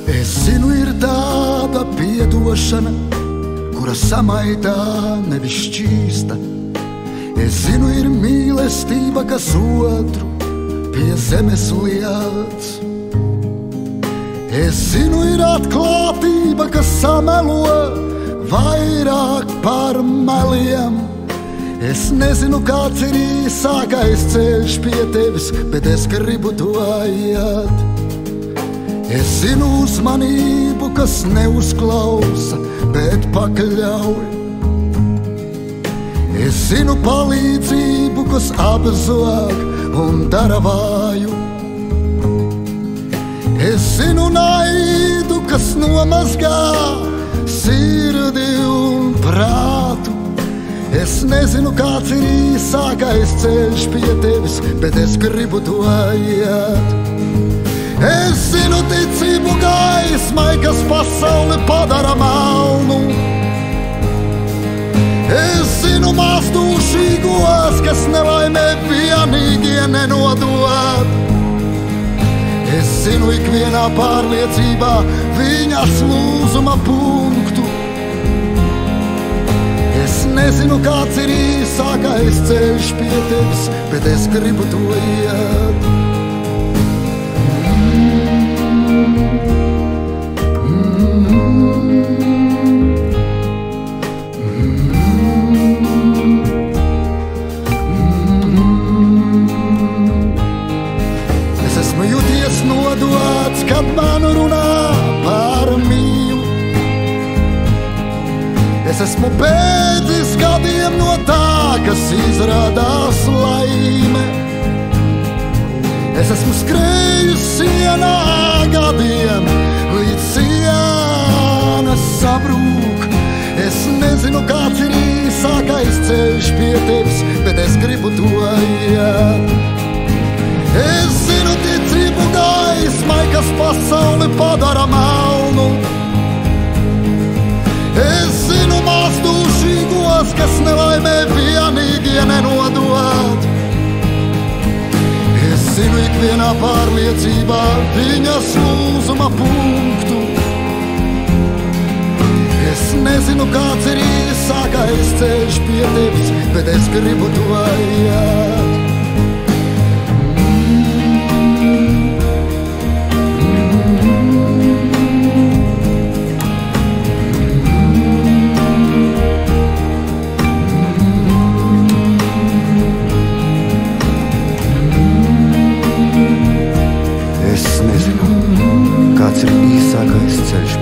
Es zinu, ir tāda piedošana, kura samaidā nevis šķīsta. Es zinu, ir mīlestība, kas otru pie zemes liec. Es zinu, ir atklātība, kas samelo vairāk par meliem. Es nezinu, kāds ir īsākais ceļš pie tevis, bet es gribu to iet. Es zinu uzmanību, kas neuzklausa, bet pakļauj. Es zinu palīdzību, kas apzog un dara vāju. Es zinu naidu, kas nomazgā sirdi un prātu. Es nezinu, kāds ir īsākais ceļš pie tevis, bet es gribu to iet. Es zinu ticību gaismai, kas pasauli padara melnu. Es zinu mazdūšīgos, kas nelaimē vienīgie nenodod. Es zinu ikvienā pārliecībā viņas lūzuma punktu. Es nezinu, kāds ir īsākais ceļš pie tevis, bet es gribu to iet. Es esmu jūties nodots, kad man runā par mīlu. Es esmu bēdzis gadiem no tā, kas izrādās laime. Es esmu skrējus sienā gadiem, līdz sienas sabrūk. Es nezinu, kāds ir īsākais ceļš pie tevis, bet es gribu to iet. Es zinu ticību gaismai, kas pasauli padara melnu. Es zinu mazdūšīgos, kas nelaimē vienīgie nenodod. Es zinu ikvienā pārliecībā viņas lūzuma punktu. Es nezinu, kāds ir īsākais ceļš pie tevis, bet es gribu to iet. Kāds ir īsākais ceļš